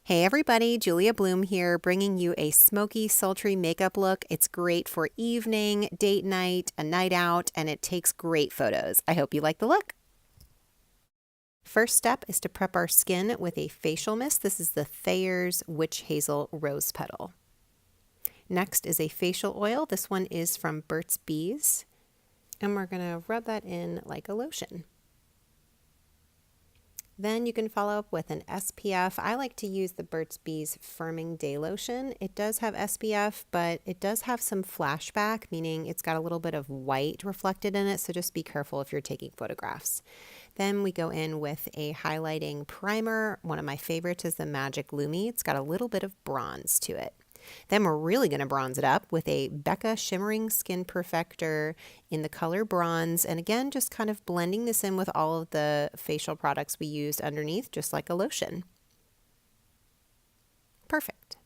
Hey everybody, Julia Bloom here, bringing you a Smokey Sultry makeup look. It's great for evening, date night, a night out, and it takes great photos. I hope you like the look. First step is to prep our skin with a facial mist. This is the Thayer's Witch Hazel Rose Petal. Next is a facial oil. This one is from Burt's Bees. And we're going to rub that in like a lotion. Then you can follow up with an SPF. I like to use the Burt's Bees Firming Day Lotion. It does have SPF, but it does have some flashback, meaning it's got a little bit of white reflected in it, so just be careful if you're taking photographs. Then we go in with a highlighting primer. One of my favorites is the Magic Lumi. It's got a little bit of bronze to it. Then we're really going to bronze it up with a Becca Shimmering Skin Perfector in the color bronze. And again, just kind of blending this in with all of the facial products we used underneath, just like a lotion. Perfect.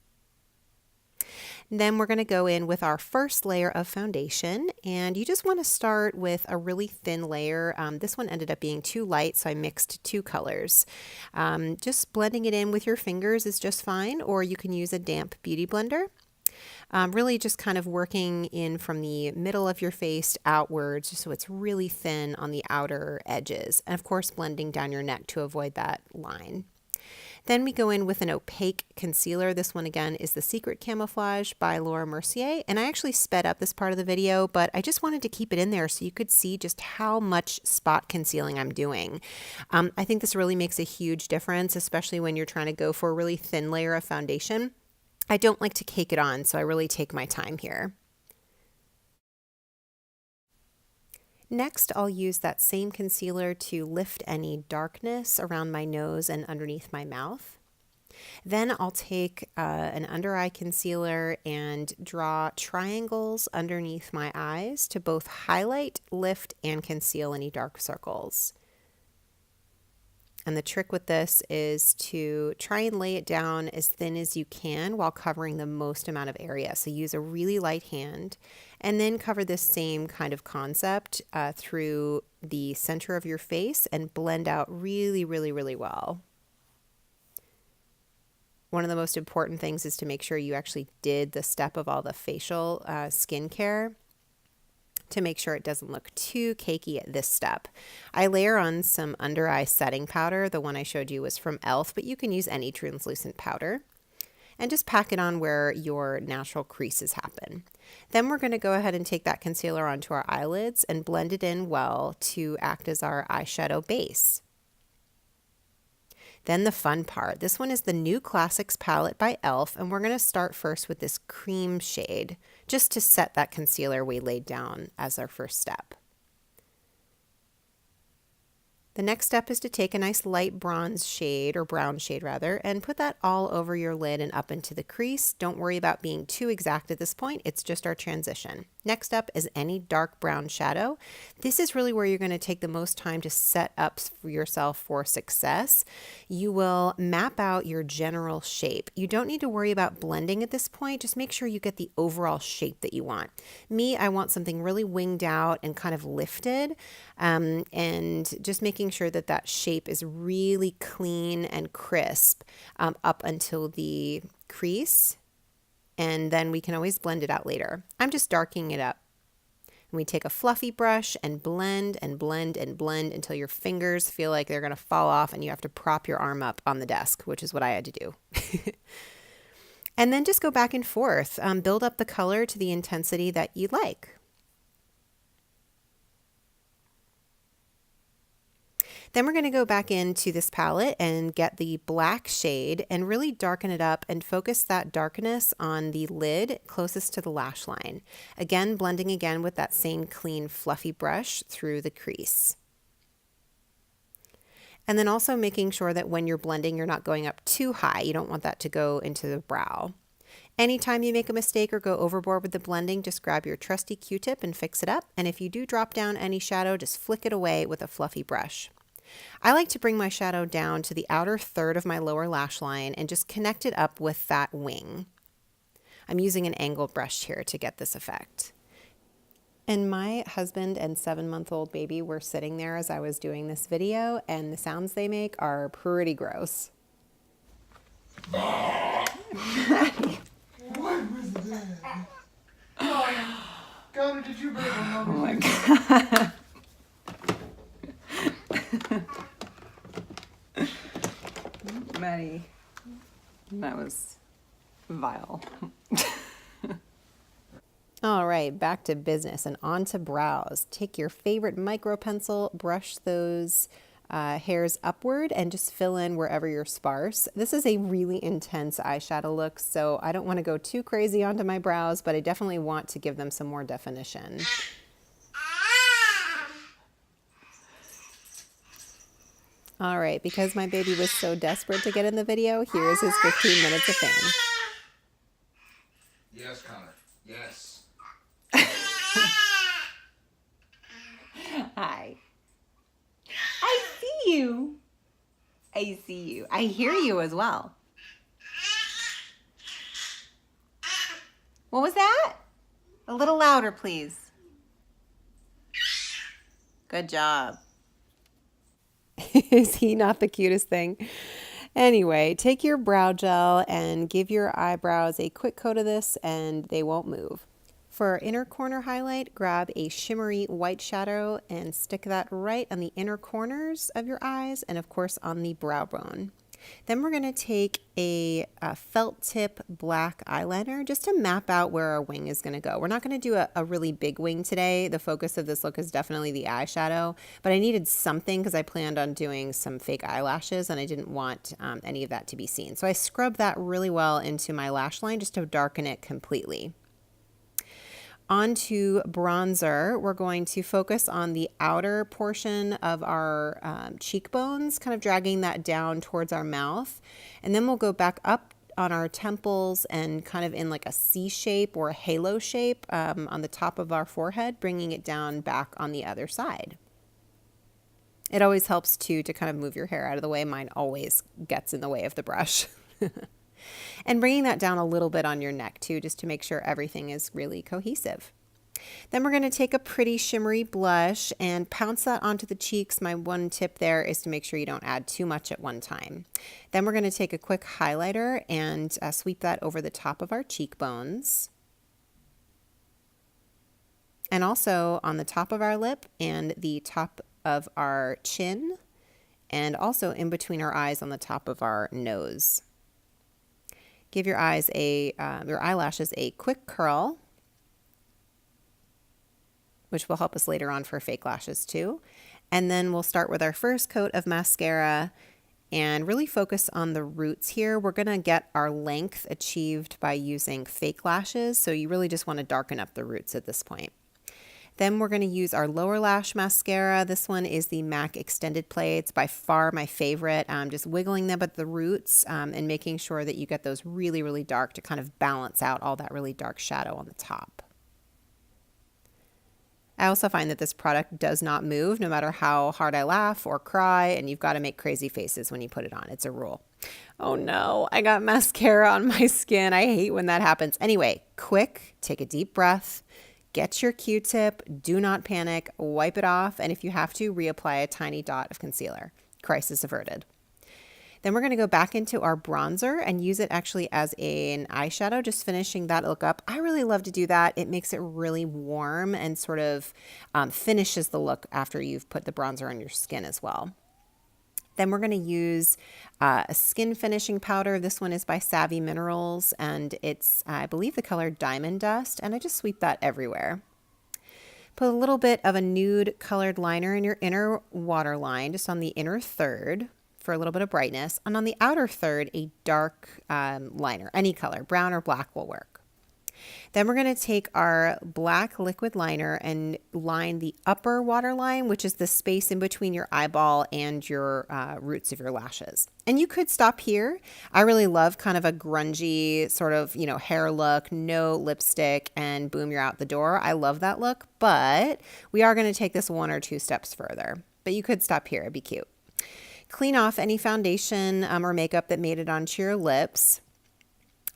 Then we're going to go in with our first layer of foundation, and you just want to start with a really thin layer. This one ended up being too light, so I mixed two colors. Just blending it in with your fingers is just fine, or you can use a damp beauty blender. Really just kind of working in from the middle of your face outwards, so it's really thin on the outer edges, and of course blending down your neck to avoid that line. Then we go in with an opaque concealer. This one again is the Secret Camouflage by Laura Mercier. And I actually sped up this part of the video, but I just wanted to keep it in there so you could see just how much spot concealing I'm doing. I think this really makes a huge difference, especially when you're trying to go for a really thin layer of foundation. I don't like to cake it on, so I really take my time here. Next, I'll use that same concealer to lift any darkness around my nose and underneath my mouth. Then I'll take an under eye concealer and draw triangles underneath my eyes to both highlight, lift, and conceal any dark circles. And the trick with this is to try and lay it down as thin as you can while covering the most amount of area. So use a really light hand and then cover this same kind of concept through the center of your face and blend out really, really, really well. One of the most important things is to make sure you actually did the step of all the facial skincare to make sure it doesn't look too cakey at this step. I layer on some under eye setting powder. The one I showed you was from e.l.f., but you can use any translucent powder. And just pack it on where your natural creases happen. Then we're going to go ahead and take that concealer onto our eyelids and blend it in well to act as our eyeshadow base. Then the fun part. This one is the New Classics palette by e.l.f., and we're going to start first with this cream shade, just to set that concealer we laid down as our first step. The next step is to take a nice light bronze shade, or brown shade rather, and put that all over your lid and up into the crease. Don't worry about being too exact at this point, it's just our transition. Next up is any dark brown shadow. This is really where you're going to take the most time to set up for yourself for success. You will map out your general shape. You don't need to worry about blending at this point, just make sure you get the overall shape that you want. Me, I want something really winged out and kind of lifted, and just making sure that that shape is really clean and crisp up until the crease, and then we can always blend it out later. I'm just darkening it up. And we take a fluffy brush and blend and blend and blend until your fingers feel like they're going to fall off and you have to prop your arm up on the desk, which is what I had to do. And then just go back and forth. Build up the color to the intensity that you like. Then we're going to go back into this palette and get the black shade and really darken it up and focus that darkness on the lid closest to the lash line. Again, blending again with that same clean fluffy brush through the crease. And then also making sure that when you're blending, you're not going up too high. You don't want that to go into the brow. Anytime you make a mistake or go overboard with the blending, just grab your trusty Q-tip and fix it up. And if you do drop down any shadow, just flick it away with a fluffy brush. I like to bring my shadow down to the outer third of my lower lash line and just connect it up with that wing. I'm using an angled brush here to get this effect. And my husband and 7-month-old baby were sitting there as I was doing this video, and the sounds they make are pretty gross. Oh my God. Maddie, that was vile. All right, back to business and on to brows. Take your favorite micro pencil, brush those hairs upward and just fill in wherever you're sparse. This is a really intense eyeshadow look, so I don't want to go too crazy onto my brows, but I definitely want to give them some more definition. All right, because my baby was so desperate to get in the video, here is his 15 minutes of fame. Yes, Connor. Yes. Hi. I see you. I see you. I hear you as well. What was that? A little louder, please. Good job. Is he not the cutest thing? Anyway, take your brow gel and give your eyebrows a quick coat of this and they won't move. For our inner corner highlight, grab a shimmery white shadow and stick that right on the inner corners of your eyes and of course on the brow bone. Then we're going to take a felt tip black eyeliner just to map out where our wing is going to go. We're not going to do a really big wing today. The focus of this look is definitely the eyeshadow, but I needed something because I planned on doing some fake eyelashes and I didn't want any of that to be seen. So I scrubbed that really well into my lash line just to darken it completely. Onto bronzer, we're going to focus on the outer portion of our cheekbones, kind of dragging that down towards our mouth. And then we'll go back up on our temples and kind of in like a C shape or a halo shape on the top of our forehead, bringing it down back on the other side. It always helps too to kind of move your hair out of the way. Mine always gets in the way of the brush. And bringing that down a little bit on your neck too, just to make sure everything is really cohesive. Then we're going to take a pretty shimmery blush and pounce that onto the cheeks. My one tip there is to make sure you don't add too much at one time. Then we're going to take a quick highlighter and sweep that over the top of our cheekbones. And also on the top of our lip and the top of our chin, and also in between our eyes on the top of our nose. Give your eyelashes a quick curl, which will help us later on for fake lashes too. And then we'll start with our first coat of mascara and really focus on the roots here. We're gonna get our length achieved by using fake lashes, so you really just wanna darken up the roots at this point. Then we're going to use our lower lash mascara. This one is the MAC Extended Play. It's by far my favorite. Just wiggling them at the roots and making sure that you get those really, really dark to kind of balance out all that really dark shadow on the top. I also find that this product does not move no matter how hard I laugh or cry, and you've got to make crazy faces when you put it on. It's a rule. Oh no, I got mascara on my skin. I hate when that happens. Anyway, quick, take a deep breath. Get your Q-tip, do not panic, wipe it off, and if you have to, reapply a tiny dot of concealer. Crisis averted. Then we're going to go back into our bronzer and use it actually as an eyeshadow, just finishing that look up. I really love to do that. It makes it really warm and sort of finishes the look after you've put the bronzer on your skin as well. Then we're going to use a skin finishing powder. This one is by Savvy Minerals, and it's, I believe, the color Diamond Dust, and I just sweep that everywhere. Put a little bit of a nude colored liner in your inner waterline, just on the inner third for a little bit of brightness, and on the outer third, a dark liner, any color, brown or black will work. Then we're going to take our black liquid liner and line the upper waterline, which is the space in between your eyeball and your roots of your lashes. And you could stop here. I really love kind of a grungy sort of, hair look, no lipstick, and boom, you're out the door. I love that look, but we are going to take this 1 or 2 steps further. But you could stop here. It'd be cute. Clean off any foundation or makeup that made it onto your lips.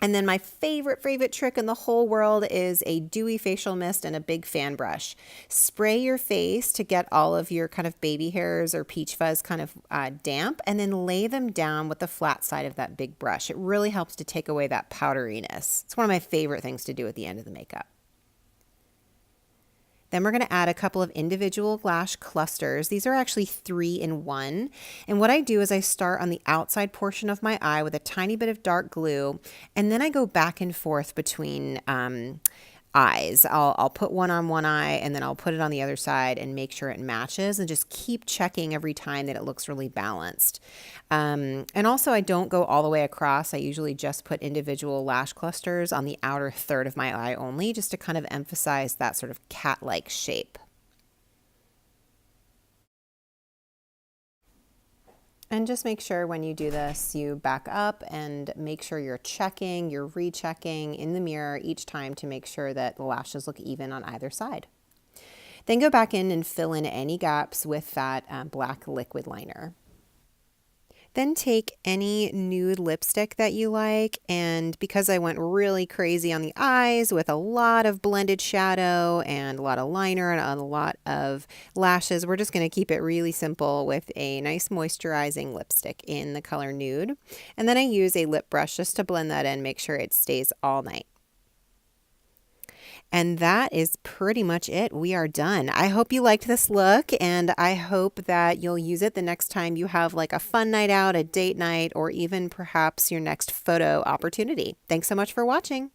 And then my favorite trick in the whole world is a dewy facial mist and a big fan brush. Spray your face to get all of your kind of baby hairs or peach fuzz kind of damp, and then lay them down with the flat side of that big brush. It really helps to take away that powderiness. It's one of my favorite things to do at the end of the makeup. Then we're going to add a couple of individual lash clusters. These are actually 3 in 1. And what I do is I start on the outside portion of my eye with a tiny bit of dark glue, and then I go back and forth between eyes. I'll put one on one eye and then I'll put it on the other side and make sure it matches, and just keep checking every time that it looks really balanced. And also, I don't go all the way across. I usually just put individual lash clusters on the outer third of my eye only, just to kind of emphasize that sort of cat-like shape. And just make sure when you do this, you back up and make sure you're rechecking in the mirror each time to make sure that the lashes look even on either side. Then go back in and fill in any gaps with that black liquid liner. Then take any nude lipstick that you like, and because I went really crazy on the eyes with a lot of blended shadow and a lot of liner and a lot of lashes, we're just going to keep it really simple with a nice moisturizing lipstick in the color nude. And then I use a lip brush just to blend that in, make sure it stays all night. And that is pretty much it. We are done. I hope you liked this look, and I hope that you'll use it the next time you have like a fun night out, a date night, or even perhaps your next photo opportunity. Thanks so much for watching.